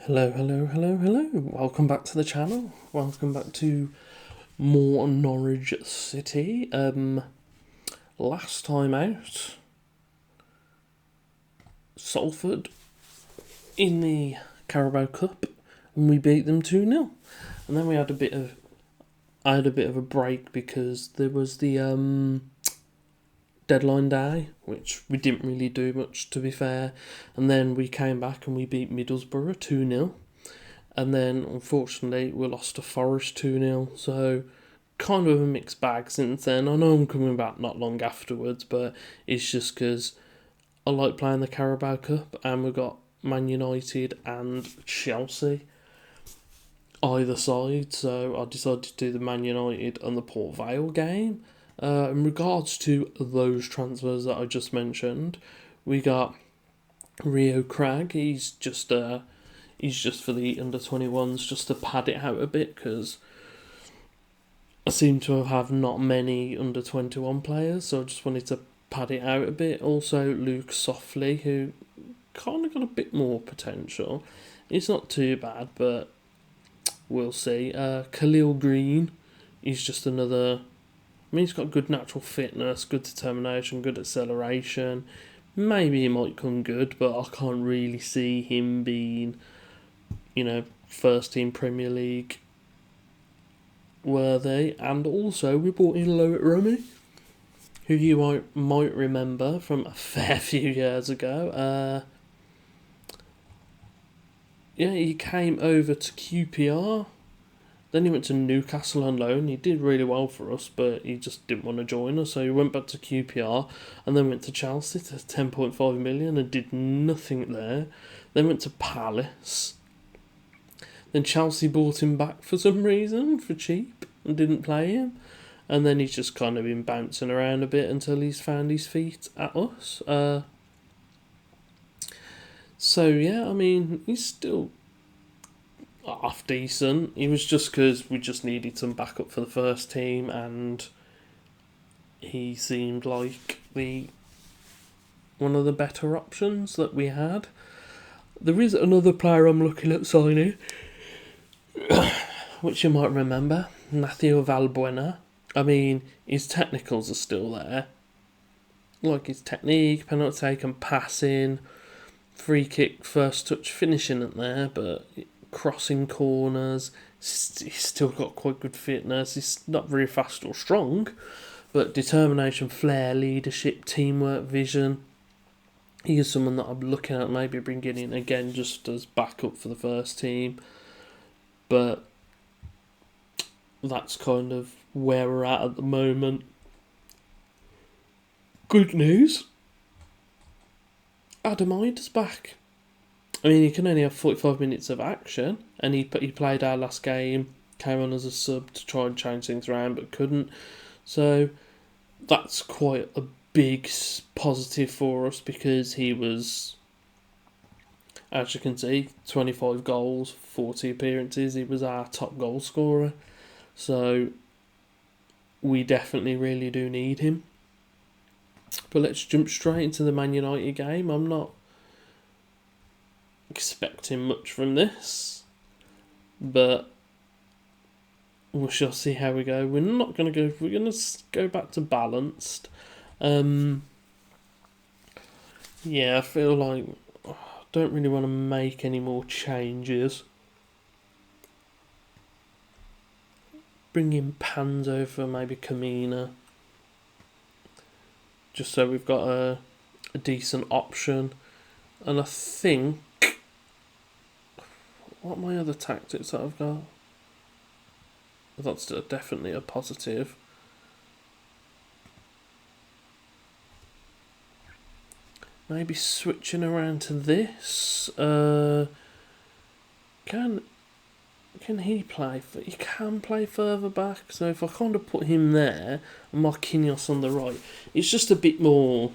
Hello, hello, hello, hello. Welcome back to the channel. Welcome back to more Norwich City. Last time out, Salford in the Carabao Cup, and we beat them 2-0. And then we had I had a bit of a break because there was the deadline day, which we didn't really do much, to be fair. And then we came back and we beat Middlesbrough 2-0. And then, unfortunately, we lost to Forest 2-0. So, kind of a mixed bag since then. I know I'm coming back not long afterwards, but it's just because I like playing the Carabao Cup, and we've got Man United and Chelsea either side. So, I decided to do the Man United and the Port Vale game. In regards to those transfers that I just mentioned, we got Rio Cragg. He's just for the under-21s, just to pad it out a bit, because I seem to have not many under-21 players, so I just wanted to pad it out a bit. Also, Luke Softly, who kind of got a bit more potential. He's not too bad, but we'll see. Khalil Green, he's just another. I mean, he's got good natural fitness, good determination, good acceleration. Maybe he might come good, but I can't really see him being, first team Premier League worthy. And also, we brought in Loic Rummy, who you might remember from a fair few years ago. He came over to QPR. Then he went to Newcastle on loan. He did really well for us, but he just didn't want to join us. So he went back to QPR and then went to Chelsea to 10.5 million and did nothing there. Then went to Palace. Then Chelsea bought him back for some reason, for cheap, and didn't play him. And then he's just kind of been bouncing around a bit until he's found his feet at us. He's still half decent. It was just because we just needed some backup for the first team, and he seemed like one of the better options that we had. There is another player I'm looking at signing, which you might remember, Matthew Valbuena. I mean, his technicals are still there, like his technique, penalty taken, passing, free kick, first touch, finishing it there, but crossing corners, he's still got quite good fitness. He's not very fast or strong, but determination, flair, leadership, teamwork, vision. He is someone that I'm looking at maybe bringing in again just as backup for the first team. But that's kind of where we're at the moment. Good news, Adam Ida's back. I mean, he can only have 45 minutes of action, and he played our last game, came on as a sub to try and change things around, but couldn't. So that's quite a big positive for us, because he was, as you can see, 25 goals, 40 appearances. He was our top goal scorer. So we definitely really do need him. But let's jump straight into the Man United game. I'm not expecting much from this, but we shall see how we go. We're going to go back to balanced. I feel like I don't really want to make any more changes. Bring in Pans over, maybe Kamina, just so we've got a decent option. And I think, what are my other tactics that I've got? That's definitely a positive. Maybe switching around to this. Can he play? He can play further back. So if I kind of put him there and Marquinhos on the right, it's just a bit more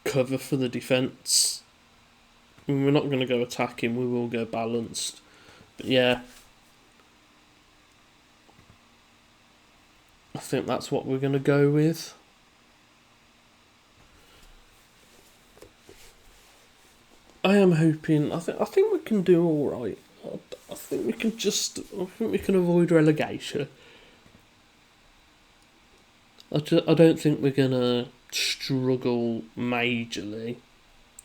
cover for the defence. I mean, we're not going to go attacking. We will go balanced. But yeah, I think that's what we're going to go with. I am hoping. I think we can do all right. I think we can just. I think we can avoid relegation. I don't think we're gonna struggle majorly.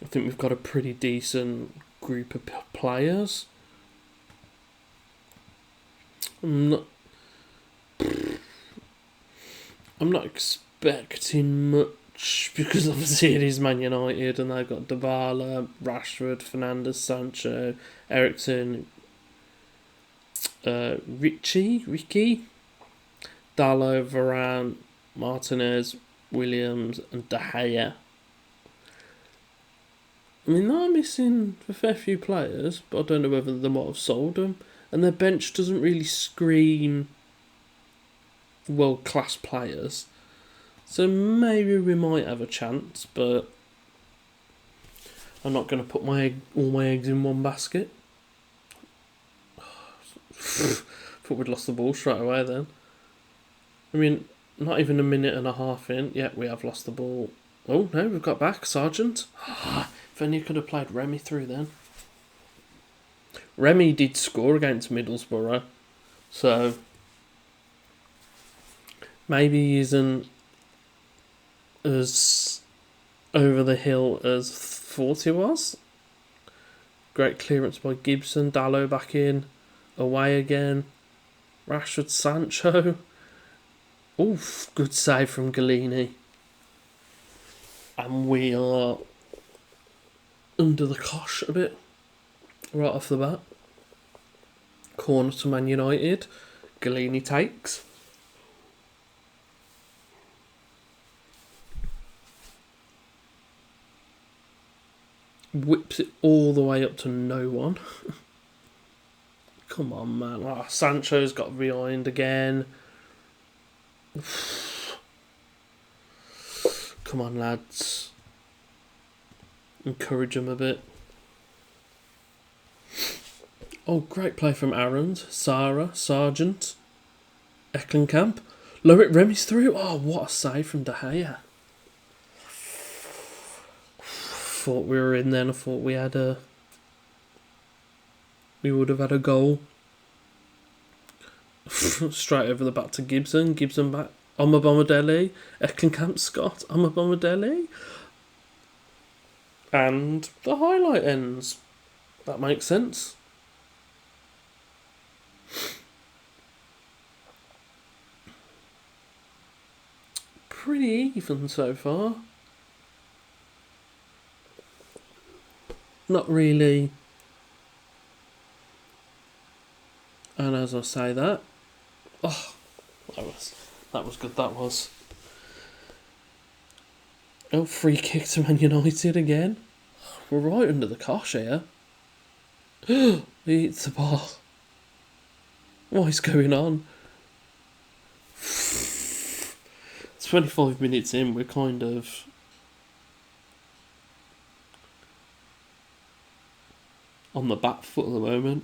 I think we've got a pretty decent group of players. I'm not. I'm not expecting much because obviously it is Man United and they've got Vale, Rashford, Fernandes, Sancho, Ericsson, Ricky, Dallo, Varane, Martinez, Williams, and De Gea. I mean, they're missing a fair few players, but I don't know whether they might have sold them. And their bench doesn't really scream world class players. So maybe we might have a chance, but I'm not going to put all my eggs in one basket. Thought we'd lost the ball straight away then. I mean, not even a minute and a half in, yet we have lost the ball. Oh no, we've got back, Sergeant. If only you could have played Remy through then. Remy did score against Middlesbrough, so maybe he isn't as over the hill as thought he was. Great clearance by Gibson, Dallo back in, away again. Rashford, Sancho. Oof, good save from Galini. And we are under the cosh a bit right off the bat. Corner to Man United. Galini takes. Whips it all the way up to no one. Come on, man. Oh, Sancho's got behind again. Come on, lads. Encourage him a bit. Oh, great play from Aarons, Sarah, Sargent, Eckenkamp. Loic Remy's through. Oh, what a save from De Gea. Thought we were in then. I thought we would have had a goal. Straight over the back to Gibson. Gibson back. Omabomodele. Eckenkamp Scott. Omabomodele. And the highlight ends. That makes sense. Pretty even so far. Not really. And as I say that, oh, that was good. That was. Oh, free kick to Man United again. We're right under the cosh here. He hits the bar. What is going on? 25 minutes in, we're kind of on the back foot at the moment.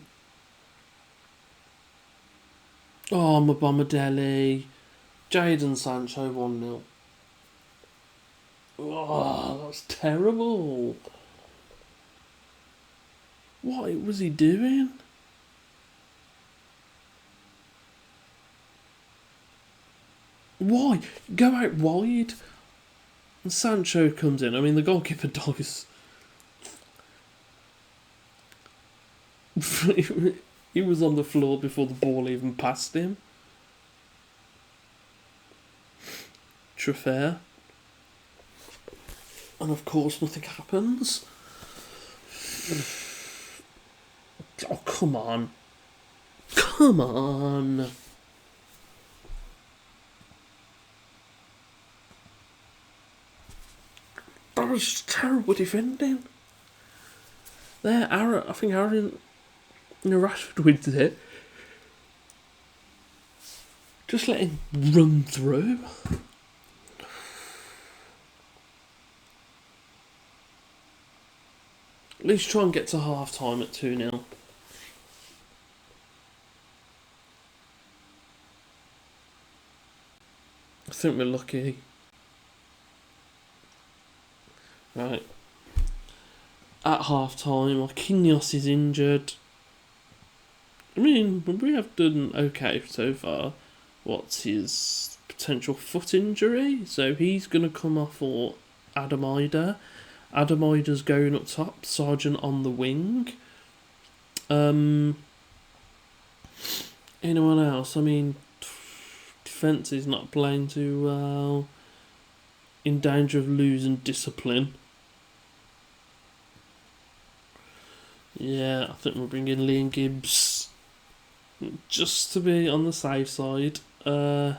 Oh, Mabomodele. Jadon Sancho 1-0. Oh, that's terrible. What was he doing? Why? Go out wide. And Sancho comes in. I mean, the goalkeeper dies. He was on the floor before the ball even passed him. Traffair. And of course, nothing happens. Oh, come on. Come on. That was terrible defending. There, Aaron. I think Aaron. Rashford wins it. Just let him run through. At least try and get to half time at 2-0. I think we're lucky. Right. at half time. Marquinhos is injured. I mean, we have done okay so far. What's his potential foot injury? So he's going to come off for Adam Ida. Adam Ida's going up top. Sargent on the wing. Anyone else? I mean, defence is not playing too well. In danger of losing discipline. Yeah, I think we're bringing Liam Gibbs just to be on the safe side. Yeah.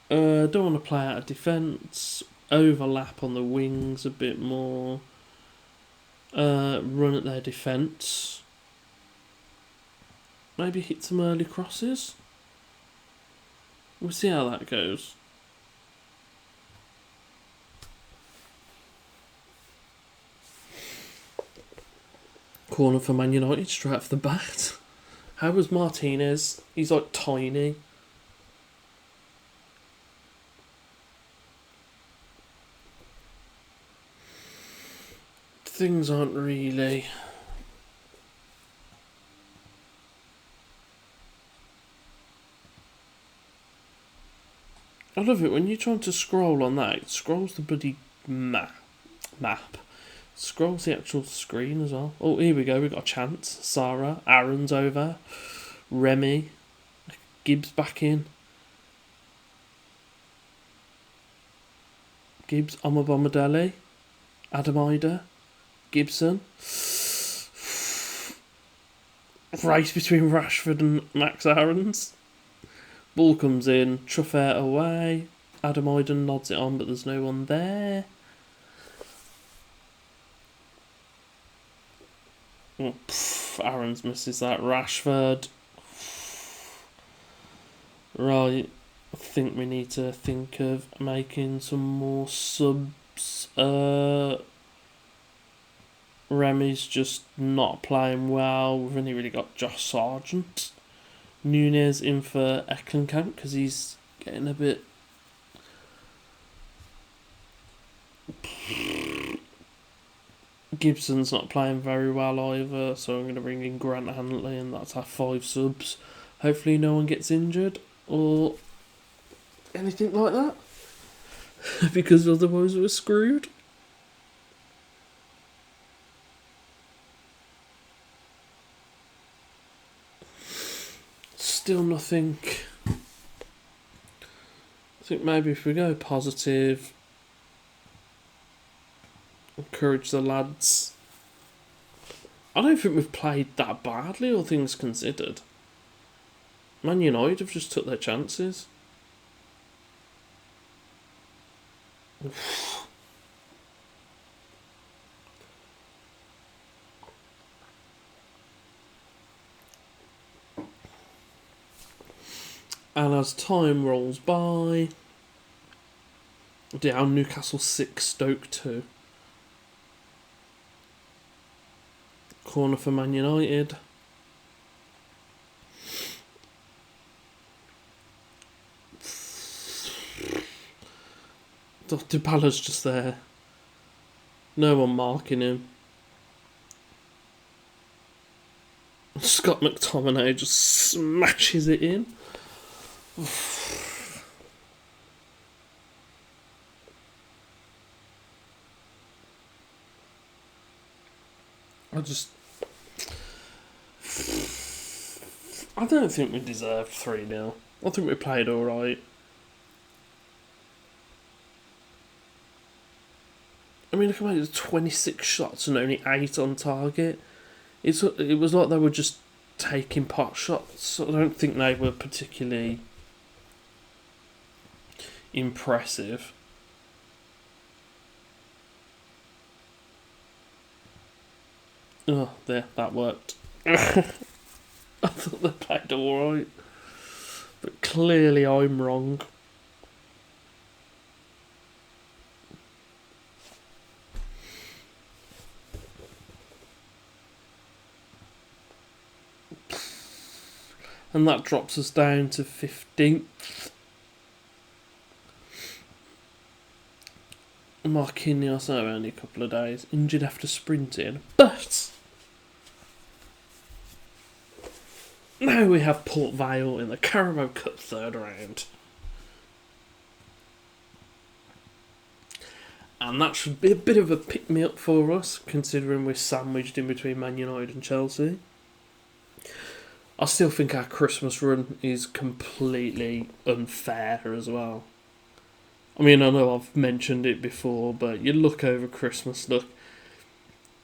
Don't want to play out of defence. Overlap on the wings a bit more. Run at their defence. Maybe hit some early crosses. We'll see how that goes. Corner for Man United straight off the bat. How was Martinez? He's like tiny. Things aren't really... I love it when you're trying to scroll on that, it scrolls the bloody map. Scrolls the actual screen as well. Oh, here we go, we got a chance. Sarah, Aaron's over. Remy, Gibbs back in. Gibbs, Amabomadele, Adam Ida, Gibson. Race between Rashford and Max Aarons. Ball comes in, Truffert away. Adam Ida nods it on, but there's no one there. Aarons misses that. Rashford. Right. I think we need to think of making some more subs. Remy's just not playing well. We've only really got Josh Sargent. Nunez in for Eklenkamp because he's getting a bit... Gibson's not playing very well either, so I'm going to bring in Grant Hanley, and that's our 5 subs. Hopefully no one gets injured or anything like that, because otherwise we're screwed. Still nothing. I think maybe if we go positive, encourage the lads. I don't think we've played that badly, all things considered. Man United have just took their chances. And as time rolls by, down Newcastle 6, Stoke 2. Corner for Man United. Dyballa's just there. No one marking him. Scott McTominay just smashes it in. I don't think we deserved 3-0. I think we played alright. I mean, look at it, 26 shots and only 8 on target. It was like they were just taking pot shots. I don't think they were particularly impressive. Oh, there, that worked. I thought they played alright. But clearly I'm wrong. And that drops us down to 15th. Marquinhos are only a couple of days injured after sprinting, but now we have Port Vale in the Carabao Cup third round. And that should be a bit of a pick-me-up for us, considering we're sandwiched in between Man United and Chelsea. I still think our Christmas run is completely unfair as well. I mean, I know I've mentioned it before, but you look over Christmas, look.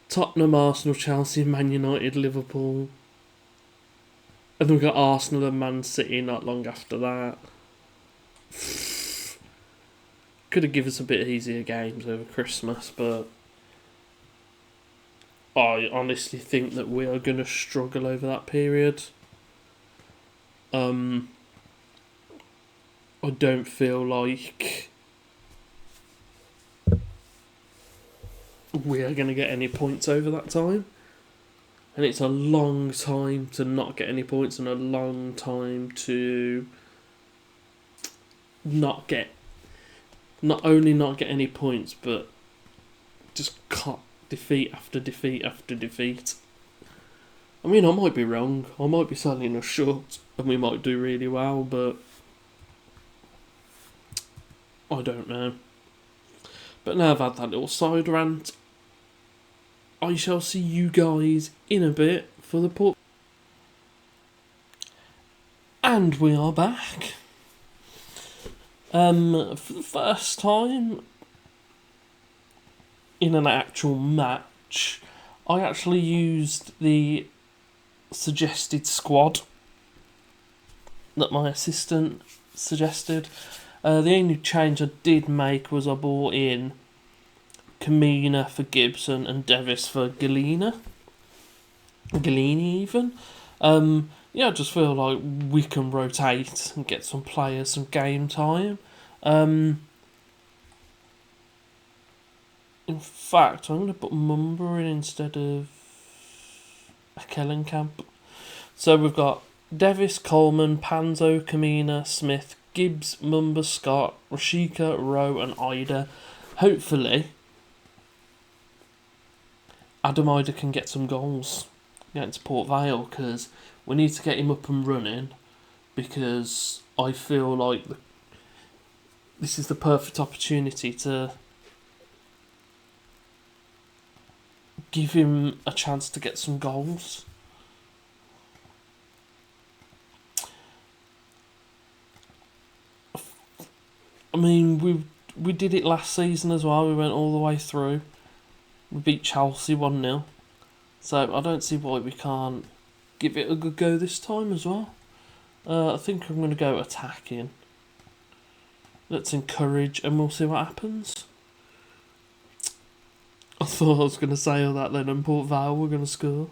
Tottenham, Arsenal, Chelsea, Man United, Liverpool. And then we've got Arsenal and Man City not long after that. Could have given us a bit easier games over Christmas, but I honestly think that we are going to struggle over that period. I don't feel like we are going to get any points over that time. And it's a long time to not get any points and a long time to not only not get any points, but just cut defeat after defeat after defeat. I mean, I might be wrong. I might be selling us short and we might do really well, but I don't know. But now I've had that little side rant, I shall see you guys in a bit for the port. And we are back. For the first time in an actual match, I actually used the suggested squad that my assistant suggested. The only change I did make was I brought in Kamina for Gibson and Davis for Galini even. I just feel like we can rotate and get some players some game time. In fact, I'm going to put Mumba in instead of Kellenkamp. So we've got Davis, Coleman, Panzo, Kamina, Smith, Gibbs, Mumba, Scott, Rashika, Rowe and Ida. Hopefully Adam Ida can get some goals against Port Vale, because we need to get him up and running, because I feel like this is the perfect opportunity to give him a chance to get some goals. I mean, we did it last season as well. We went all the way through. We beat Chelsea 1-0. So I don't see why we can't give it a good go this time as well. I think I'm going to go attacking. Let's encourage and we'll see what happens. I thought I was going to say all that then, and Port Vale were going to score.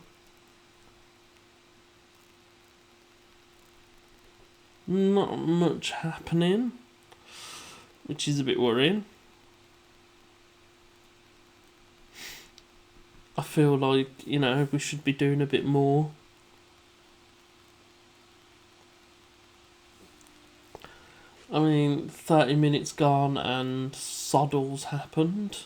Not much happening, which is a bit worrying. I feel like, we should be doing a bit more. I mean, 30 minutes gone and Soddles happened.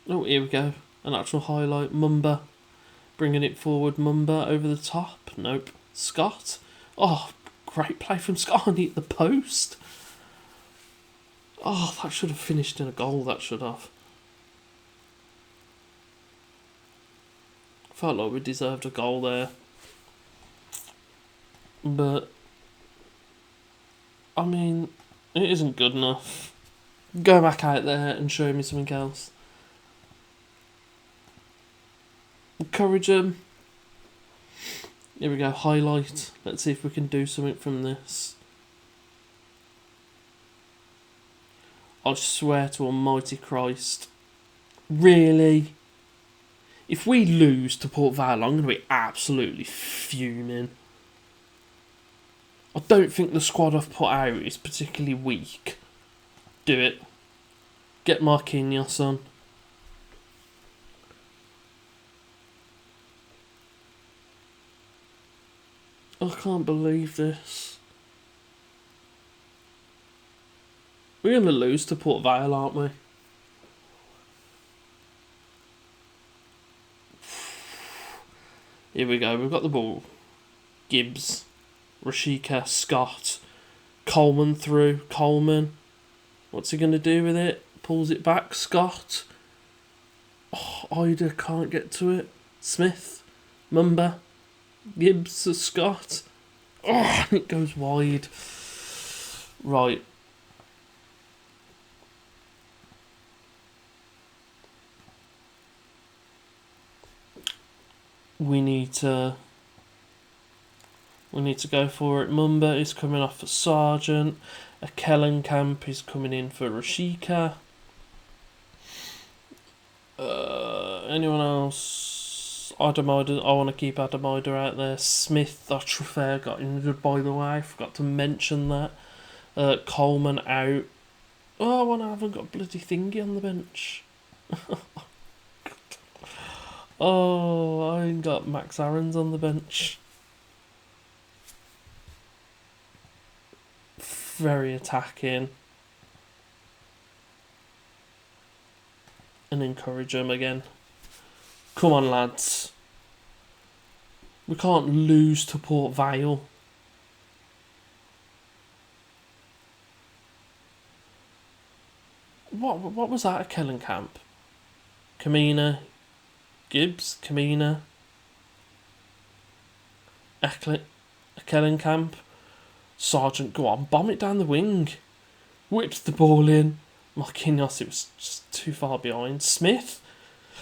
Oh, here we go. An actual highlight. Mumba. Bringing it forward. Mumba over the top. Nope. Scott. Oh, great play from Scott. And hit the post. Oh, that should have finished in a goal, that should have. Felt like we deserved a goal there. But, I mean, it isn't good enough. Go back out there and show me something else. Encourage them. Here we go, highlight. Let's see if we can do something from this. I swear to Almighty Christ. Really? If we lose to Port Vale, I'm going to be absolutely fuming. I don't think the squad I've put out is particularly weak. Do it. Get Marquinhos on. I can't believe this. We're going to lose to Port Vale, aren't we? Here we go. We've got the ball. Gibbs, Rashika, Scott, Coleman through. Coleman. What's he going to do with it? Pulls it back. Scott. Oh, Ida can't get to it. Smith. Mumba. Gibbs to Scott. Oh, it goes wide. Right. We need to go for it. Mumba is coming off for Sargent. A Kellenkamp is coming in for Rashika. Anyone else? Adamida. I want to keep Adamida out there. Smith, that Trufair got injured, by the way. I forgot to mention that. Coleman out. Oh, I haven't got bloody thingy on the bench. Oh, I ain't got Max Aarons on the bench. Very attacking. And encourage him again. Come on, lads. We can't lose to Port Vale. What was that, a Kellenkamp? Kamina. Gibbs. Kamina. Kellenkamp. Sargent, go on, bomb it down the wing. Whips the ball in. Marquinhos, it was just too far behind. Smith.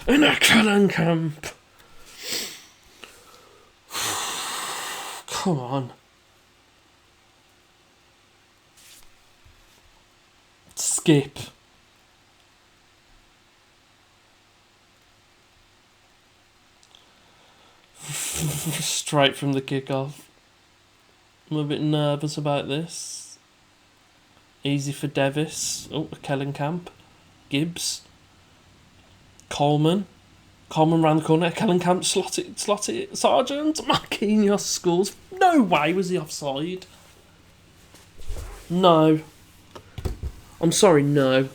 And a Kellenkamp. Come on. Skip. Straight from the kickoff. I'm a bit nervous about this. Easy for Davis. Oh, a Kellenkamp. Gibbs. Coleman. Coleman round the corner. Kellenkamp slot it. Sargent. Marquinhos scores. No way was he offside. No. I'm sorry, no.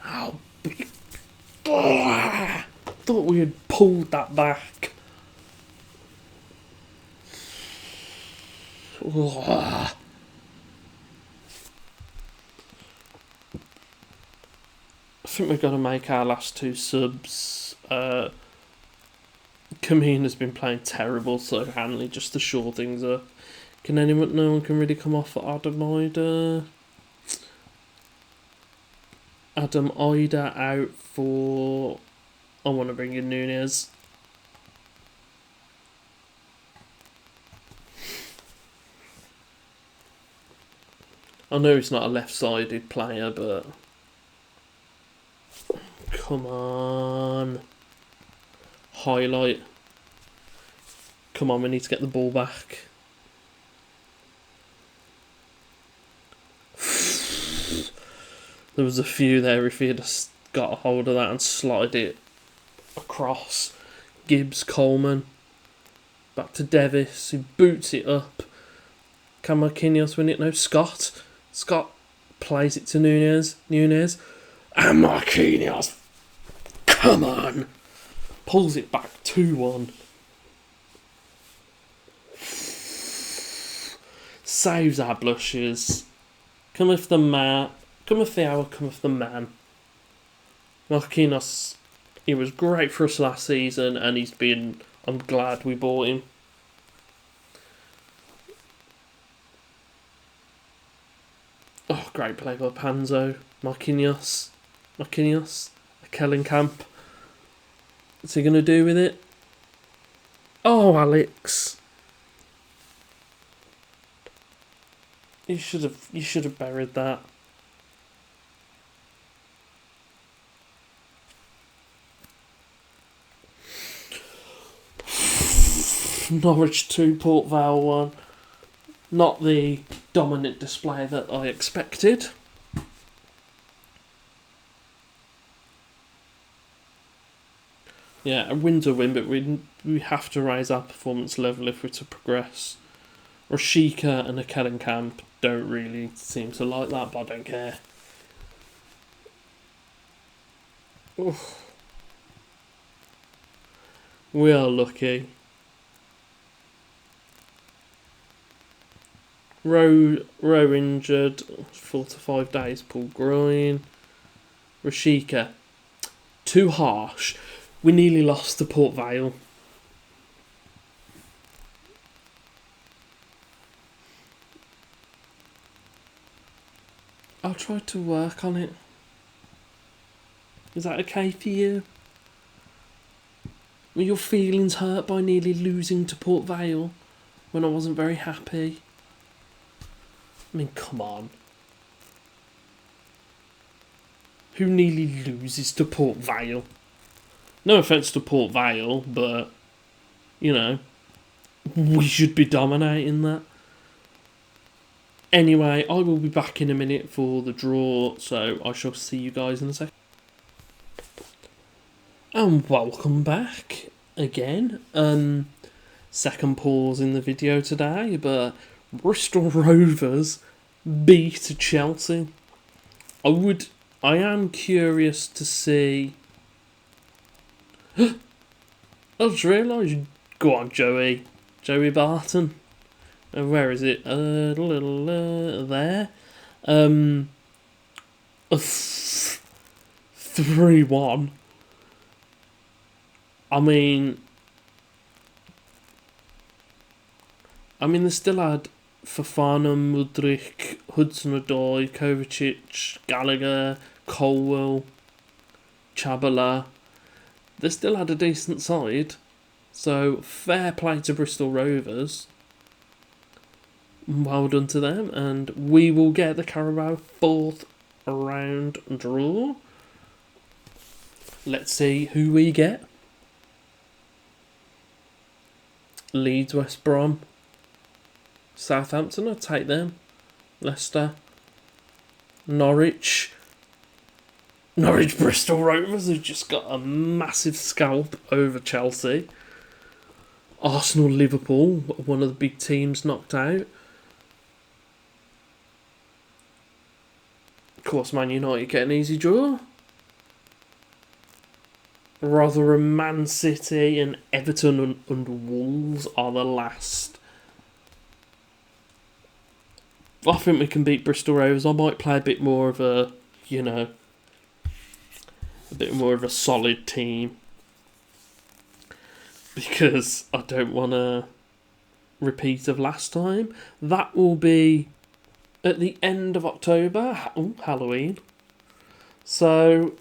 Oh, thought we had pulled that back. I think we've got to make our last two subs. Kamina's been playing terrible, so Hanley just to shore things up. No one can really come off for Adam Ida. Adam Ida out for... I want to bring in Nunez. I know he's not a left-sided player, but... Come on. Highlight. Come on, we need to get the ball back. There was a few there if he had got a hold of that and slotted it across. Gibbs, Coleman. Back to Davis, who boots it up. Can Marquinhos win it? No, Scott. Scott plays it to Nunez. And Marquinhos. Come on. Pulls it back 2-1. Saves our blushes. Cometh the man. Cometh the hour, cometh the man. Marquinhos, he was great for us last season, and he's been... I'm glad we bought him. Oh, great play by Panzo. Marquinhos. A Kellenkamp. What's he going to do with it? Oh, Alex. You should have buried that. Norwich 2, Port Vale 1. Not the dominant display that I expected. Yeah, a win's a win, but we have to raise our performance level if we're to progress. Rashika and Akelenkamp don't really seem to like that, but I don't care. Oof. We are lucky. Rowe injured, 4 to 5 days, pulled groin. Rashika, too harsh. We nearly lost to Port Vale. I'll try to work on it. Is that okay for you? Were your feelings hurt by nearly losing to Port Vale when I wasn't very happy? I mean, come on. Who nearly loses to Port Vale? No offence to Port Vale, but, you know, we should be dominating that. Anyway, I will be back in a minute for the draw, so I shall see you guys in a second. And welcome back again. Second pause in the video today, but Bristol Rovers beat Chelsea. I am curious to see. I just realised. Go on, Joey Barton. Where is it? There. 3-1. I mean, they still had Fofana, Mudryk, Hudson-Odoi, Kovacic, Gallagher, Colwell, Chabala. They still had a decent side. So, fair play to Bristol Rovers. Well done to them. And we will get the Carabao 4th round draw. Let's see who we get. Leeds, West Brom, Southampton, I'll take them. Leicester, Norwich, Bristol Rovers, who've just got a massive scalp over Chelsea. Arsenal, Liverpool, one of the big teams knocked out. Of course, Man United get an easy draw. Rotherham, Man City and Everton and Wolves are the last. I think we can beat Bristol Rovers. I might play a bit more of a solid team. Because I don't want a repeat of last time. That will be at the end of October. Halloween. So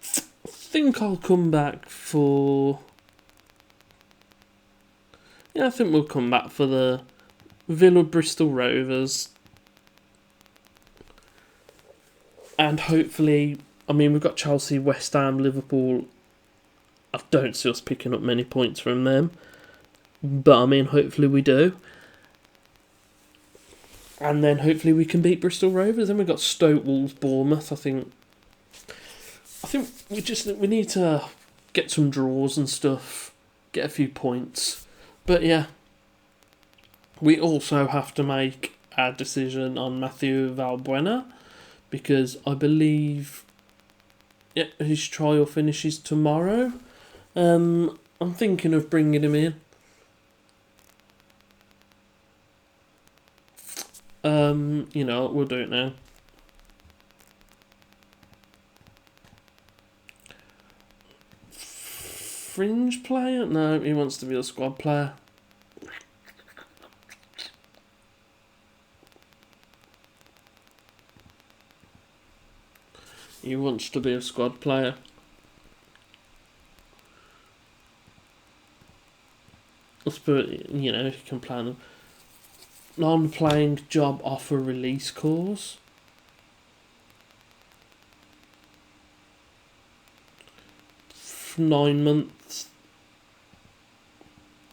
I think I'll come back for. I think we'll come back for the Villa Bristol Rovers. And hopefully, we've got Chelsea, West Ham, Liverpool. I don't see us picking up many points from them. But hopefully we do. And then hopefully we can beat Bristol Rovers. Then we've got Stoke, Wolves, Bournemouth. I think we need to get some draws and stuff, get a few points. But yeah, we also have to make a decision on Matthew Valbuena because I believe his trial finishes tomorrow. I'm thinking of bringing him in. We'll do it now. Fringe player? No, he wants to be a squad player. He wants to be a squad player. Let's put, you can plan non-playing job offer release clause. For 9 months.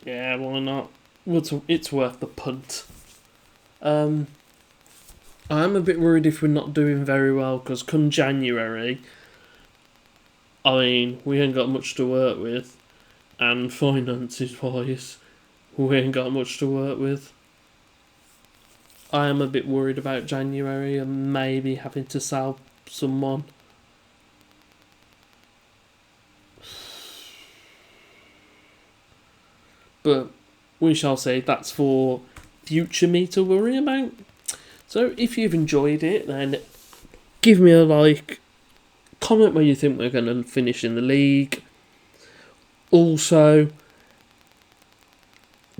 Yeah, why not? It's worth the punt. I am a bit worried if we're not doing very well because come January, we ain't got much to work with, and finances wise, we ain't got much to work with. I am a bit worried about January and maybe having to sell someone. But we shall see. That's for future me to worry about. So if you've enjoyed it, then give me a like. Comment where you think we're going to finish in the league. Also,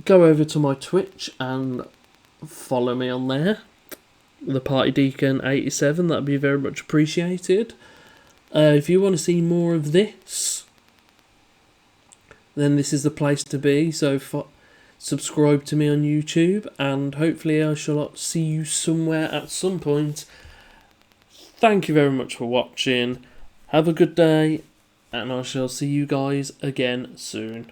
go over to my Twitch and follow me on there. The Party Deacon 87. That'd be very much appreciated. If you want to see more of this, then this is the place to be. So subscribe to me on YouTube, and hopefully I shall see you somewhere at some point. Thank you very much for watching. Have a good day, and I shall see you guys again soon.